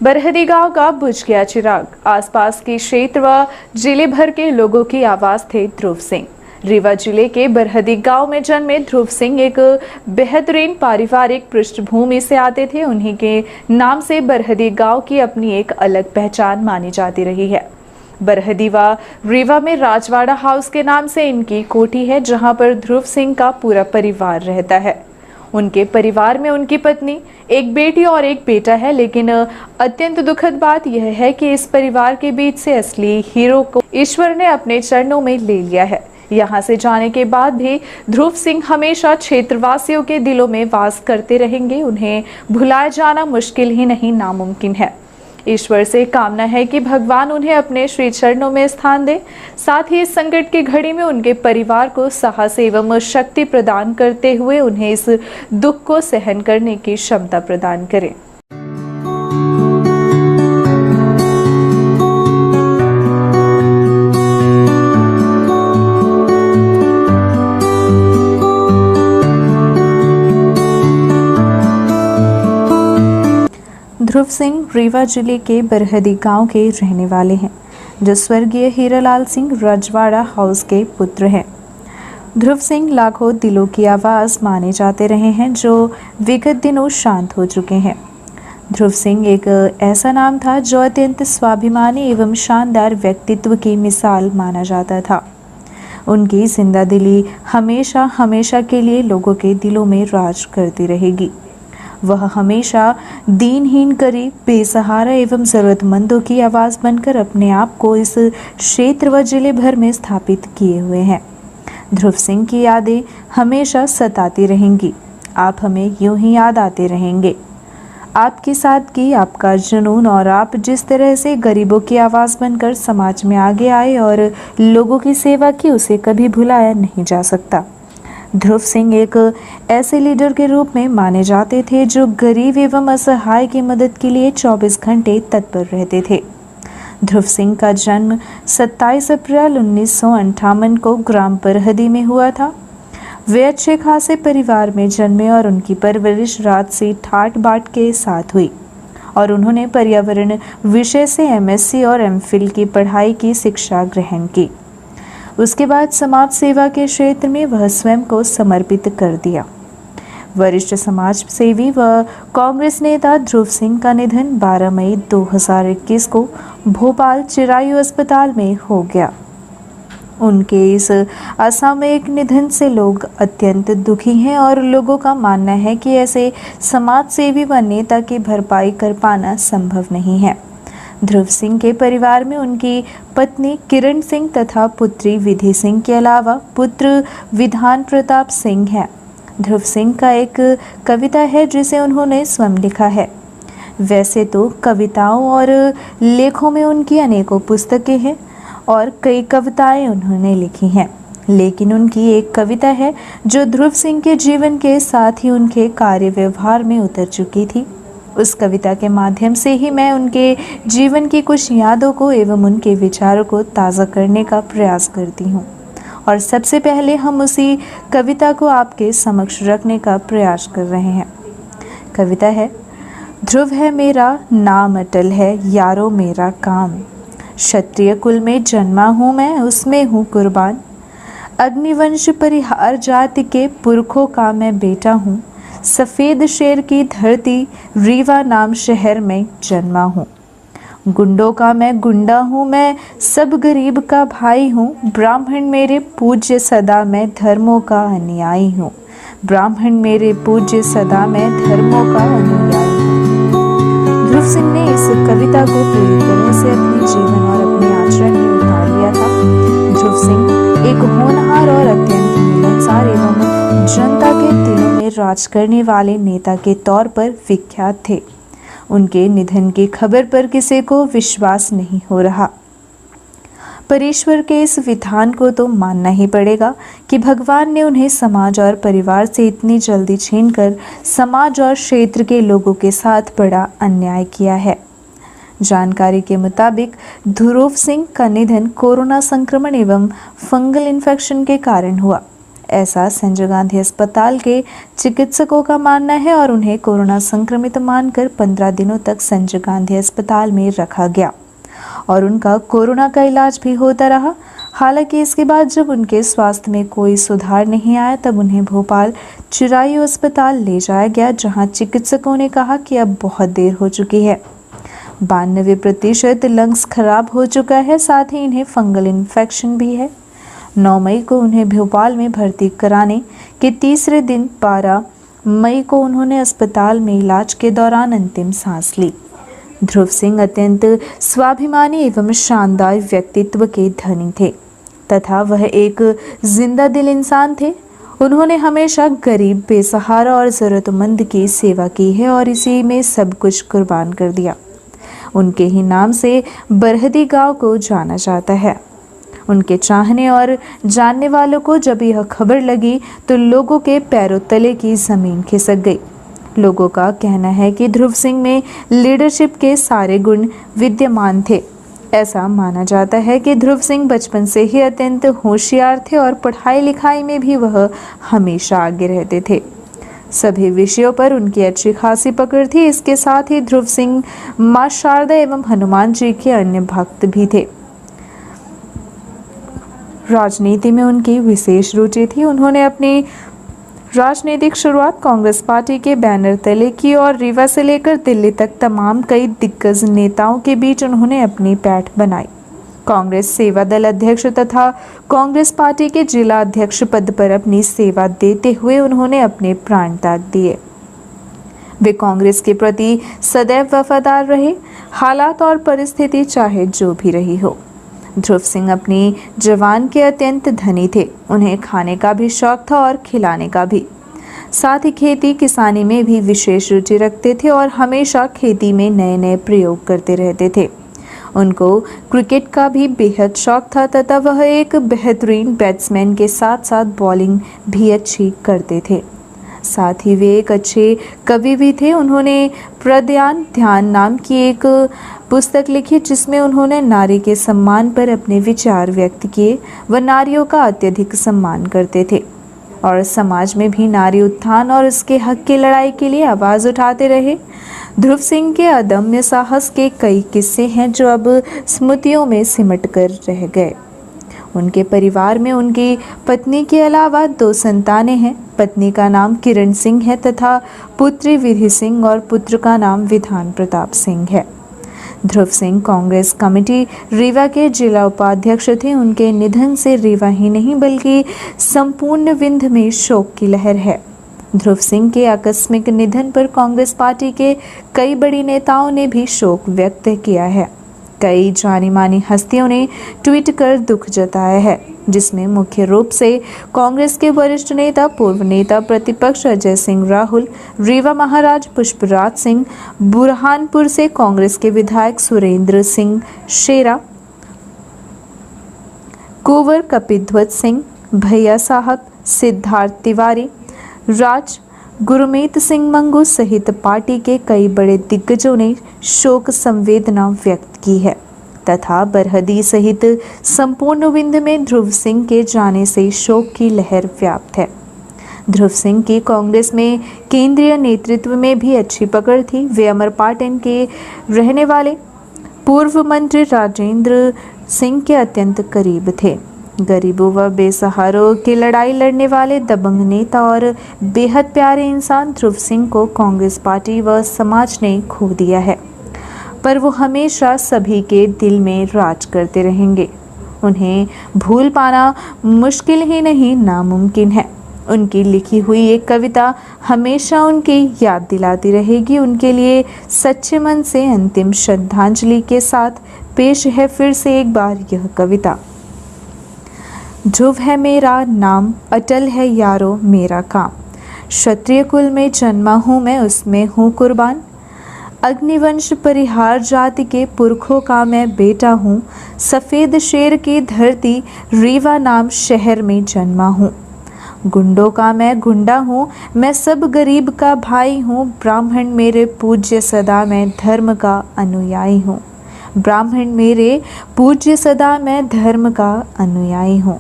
बरहदी गांव का बुझ गया चिराग। आसपास के क्षेत्र व जिले भर के लोगों की आवाज थे ध्रुव सिंह। रीवा जिले के बरहदी गांव में जन्मे ध्रुव सिंह एक बेहतरीन पारिवारिक पृष्ठभूमि से आते थे। उन्हीं के नाम से बरहदी गांव की अपनी एक अलग पहचान मानी जाती रही है। बरहदी व रीवा में राजवाड़ा हाउस के नाम से इनकी कोठी है, जहां पर ध्रुव सिंह का पूरा परिवार रहता है। उनके परिवार में उनकी पत्नी, एक बेटी और एक बेटा है, लेकिन अत्यंत दुखद बात यह है कि इस परिवार के बीच से असली हीरो को ईश्वर ने अपने चरणों में ले लिया है। यहाँ से जाने के बाद भी ध्रुव सिंह हमेशा क्षेत्रवासियों के दिलों में वास करते रहेंगे। उन्हें भुलाया जाना मुश्किल ही नहीं, नामुमकिन है। ईश्वर से कामना है कि भगवान उन्हें अपने श्री चरणों में स्थान दे। साथ ही इस संकट की घड़ी में उनके परिवार को साहस एवं शक्ति प्रदान करते हुए उन्हें इस दुख को सहन करने की क्षमता प्रदान करें। ध्रुव सिंह रीवा जिले के बरहदी गांव के रहने वाले हैं, जो स्वर्गीय हीरालाल सिंह राजवाड़ा हाउस के पुत्र हैं। ध्रुव सिंह लाखों दिलों की आवाज़ माने जाते रहे हैं, जो विगत दिनों शांत हो चुके हैं। ध्रुव सिंह एक ऐसा नाम था जो अत्यंत स्वाभिमानी एवं शानदार व्यक्तित्व की मिसाल माना जाता था। उनकी जिंदादिली हमेशा हमेशा के लिए लोगों के दिलों में राज करती रहेगी। वह हमेशा दीनहीन, गरीब, बेसहारा एवं ज़रूरतमंदों की आवाज़ बनकर अपने आप को इस क्षेत्र व जिले भर में स्थापित किए हुए हैं। ध्रुव सिंह की यादें हमेशा सताती रहेंगी। आप हमें यूं ही याद आते रहेंगे। आपकी सादगी, आपका जुनून और आप जिस तरह से गरीबों की आवाज़ बनकर समाज में आगे आए और लोगों की सेवा की, उसे कभी भुलाया नहीं जा सकता। ध्रुव सिंह एक ऐसे लीडर के रूप में माने जाते थे जो गरीब एवं असहाय की मदद के लिए 24 घंटे तत्पर रहते थे। ध्रुव सिंह का जन्म 27 अप्रैल 1958 को ग्राम बरहदी में हुआ था। वे अच्छे खासे परिवार में जन्मे और उनकी परवरिश राजसी ठाट बाट के साथ हुई और उन्होंने पर्यावरण विषय से MSc और MPhil की पढ़ाई की शिक्षा ग्रहण की। उसके बाद समाज सेवा के क्षेत्र में वह स्वयं को समर्पित कर दिया। वरिष्ठ समाज सेवी व कांग्रेस नेता ध्रुव सिंह का निधन 12 मई 2021 को भोपाल चिरायु अस्पताल में हो गया। उनके इस असामयिक निधन से लोग अत्यंत दुखी हैं और लोगों का मानना है कि ऐसे समाज सेवी व नेता की भरपाई कर पाना संभव नहीं है। ध्रुव सिंह के परिवार में उनकी पत्नी किरण सिंह तथा पुत्री विधि सिंह के अलावा पुत्र विधान प्रताप सिंह है। ध्रुव सिंह का एक कविता है जिसे उन्होंने स्वयं लिखा है। वैसे तो कविताओं और लेखों में उनकी अनेकों पुस्तकें हैं और कई कविताएं उन्होंने लिखी हैं, लेकिन उनकी एक कविता है जो ध्रुव सिंह के जीवन के साथ ही उनके कार्य व्यवहार में उतर चुकी थी। उस कविता के माध्यम से ही मैं उनके जीवन की कुछ यादों को एवं उनके विचारों को ताज़ा करने का प्रयास करती हूँ और सबसे पहले हम उसी कविता को आपके समक्ष रखने का प्रयास कर रहे हैं। कविता है, ध्रुव है मेरा नाम, अटल है यारो मेरा काम। क्षत्रिय कुल में जन्मा हूँ मैं, उसमें हूँ कुर्बान। अग्निवंश परिहार जाति के पुरखों का मैं बेटा हूँ। सफ़ेद शेर की धरती रीवा नाम शहर में जन्मा हूँ। गुंडों का मैं गुंडा हूँ, मैं सब गरीब का भाई हूँ। ब्राह्मण मेरे पूज्य सदा, मैं धर्मों का अनुयायी हूँ। ब्राह्मण मेरे पूज्य सदा, मैं धर्मों का अनुयायी हूँ। ध्रुव सिंह ने इस कविता को पूरी तरह से अपने जीवन और अपने आचरण में उतार लिया था। ध्रुव सिंह एक होनहार और अत्यंत मिलनसार एवं जनता के दिलों में राज करने वाले नेता के तौर पर विख्यात थे। उनके निधन की खबर पर किसी को विश्वास नहीं हो रहा, पर ईश्वर के इस विधान को तो मानना ही पड़ेगा कि भगवान ने उन्हें समाज और परिवार से इतनी जल्दी छीनकर समाज और क्षेत्र के लोगों के साथ बड़ा अन्याय किया है। जानकारी के मुताबिक ध्रुव सिंह का निधन कोरोना संक्रमण एवं फंगल इन्फेक्शन के कारण हुआ। ऐसा संजय गांधी अस्पताल के चिकित्सकों का मानना है और उन्हें कोरोना संक्रमित मानकर 15 दिनों तक संजय गांधी अस्पताल में रखा गया और उनका कोरोना का इलाज भी होता रहा। हालांकि इसके बाद जब उनके स्वास्थ्य में कोई सुधार नहीं आया तब उन्हें भोपाल चिरायु अस्पताल ले जाया गया, जहां चिकित्सकों ने कहा कि अब बहुत देर हो चुकी है। 92% लंग्स खराब हो चुका है, साथ ही इन्हें फंगल इन्फेक्शन भी है। 9 मई को उन्हें भोपाल में भर्ती कराने के तीसरे दिन 12 मई को उन्होंने अस्पताल में इलाज के दौरान अंतिम सांस ली। ध्रुव सिंह अत्यंत स्वाभिमानी एवं शानदार व्यक्तित्व के धनी थे तथा वह एक जिंदा दिल इंसान थे। उन्होंने हमेशा गरीब, बेसहारा और ज़रूरतमंद की सेवा की है और इसी में सब कुछ कुर्बान कर दिया। उनके ही नाम से बरहदी गांव को जाना जाता है। उनके चाहने और जानने वालों को जब यह खबर लगी तो लोगों के पैरों तले की ज़मीन खिसक गई। लोगों का कहना है कि ध्रुव सिंह में लीडरशिप के सारे गुण विद्यमान थे। ऐसा माना जाता है कि ध्रुव सिंह बचपन से ही अत्यंत होशियार थे और पढ़ाई लिखाई में भी वह हमेशा आगे रहते थे। सभी विषयों पर उनकी अच्छी खासी पकड़ थी। इसके साथ ही ध्रुव सिंह मां शारदा एवं हनुमान जी के अन्य भक्त भी थे। राजनीति में उनकी विशेष रुचि थी। उन्होंने अपनी राजनीतिक शुरुआत कांग्रेस पार्टी के बैनर तले की और रीवा से लेकर दिल्ली तक तमाम कई दिग्गज नेताओं के बीच उन्होंने अपनी पैठ बनाई। कांग्रेस सेवा दल अध्यक्ष तथा कांग्रेस पार्टी के जिला अध्यक्ष पद पर अपनी सेवा देते हुए उन्होंने अपने प्राण त्याग दिए। वे कांग्रेस के प्रति सदैव वफादार रहे, हालात और परिस्थिति चाहे जो भी रही हो। ध्रुव सिंह अपनी जवान के अत्यंत धनी थे। उन्हें खाने का भी शौक था और खिलाने का भी। साथ ही खेती किसानी में भी विशेष रुचि रखते थे और हमेशा खेती में नए नए प्रयोग करते रहते थे। उनको क्रिकेट का भी बेहद शौक था तथा वह एक बेहतरीन बैट्समैन के साथ साथ बॉलिंग भी अच्छी करते थे। साथ ही वे एक अच्छे कवि भी थे। उन्होंने प्रद्यान ध्यान नाम की एक पुस्तक लिखी जिसमें उन्होंने नारी के सम्मान पर अपने विचार व्यक्त किए। वह नारियों का अत्यधिक सम्मान करते थे और समाज में भी नारी उत्थान और उसके हक की लड़ाई के लिए आवाज़ उठाते रहे। ध्रुव सिंह के अदम्य साहस के कई किस्से हैं जो अब स्मृतियों में सिमट कर रह गए। उनके परिवार में उनकी पत्नी के अलावा 2 संतानें हैं। पत्नी का नाम किरण सिंह है तथा पुत्री विधि सिंह और पुत्र का नाम विधान प्रताप सिंह है। ध्रुव सिंह कांग्रेस कमेटी रीवा के जिला उपाध्यक्ष थे। उनके निधन से रीवा ही नहीं बल्कि संपूर्ण विंध्य में शोक की लहर है। ध्रुव सिंह के आकस्मिक निधन पर कांग्रेस पार्टी के कई बड़ी नेताओं ने भी शोक व्यक्त किया है। कई जानी मानी हस्तियों ने ट्वीट कर दुख जताया है, जिसमें मुख्य रूप से कांग्रेस के वरिष्ठ नेता पूर्व नेता प्रतिपक्ष अजय सिंह राहुल, रीवा महाराज पुष्पराज सिंह, बुरहानपुर से कांग्रेस के विधायक सुरेंद्र सिंह शेरा, कुंवर कपिध्वज सिंह, भैया साहब, सिद्धार्थ तिवारी, राज गुरमीत सिंह मंगू सहित पार्टी के कई बड़े दिग्गजों ने शोक संवेदना व्यक्त की है तथा बरहदी सहित संपूर्ण विंध्य में ध्रुव सिंह के जाने से शोक की लहर व्याप्त है। ध्रुव सिंह की कांग्रेस में केंद्रीय नेतृत्व में भी अच्छी पकड़ थी। वे अमरपाटन के रहने वाले पूर्व मंत्री राजेंद्र सिंह के अत्यंत करीब थे। गरीबों व बेसहारों की लड़ाई लड़ने वाले दबंग नेता और बेहद प्यारे इंसान ध्रुव सिंह को कांग्रेस पार्टी व समाज ने खो दिया है, पर वो हमेशा सभी के दिल में राज करते रहेंगे। उन्हें भूल पाना मुश्किल ही नहीं नामुमकिन है। उनकी लिखी हुई एक कविता हमेशा उनकी याद दिलाती रहेगी। उनके लिए सच्चे मन से अंतिम श्रद्धांजलि के साथ पेश है फिर से एक बार यह कविता। ध्रुव है मेरा नाम, अटल है यारो मेरा काम। क्षत्रिय कुल में जन्मा हूँ मैं, उसमें हूँ कुर्बान। अग्निवंश परिहार जाति के पुरखों का मैं बेटा हूँ। सफ़ेद शेर की धरती रीवा नाम शहर में जन्मा हूँ। गुंडों का मैं गुंडा हूँ, मैं सब गरीब का भाई हूँ। ब्राह्मण मेरे पूज्य सदा, मैं धर्म का अनुयायी हूँ। ब्राह्मण मेरे पूज्य सदा, मैं धर्म का अनुयायी हूँ।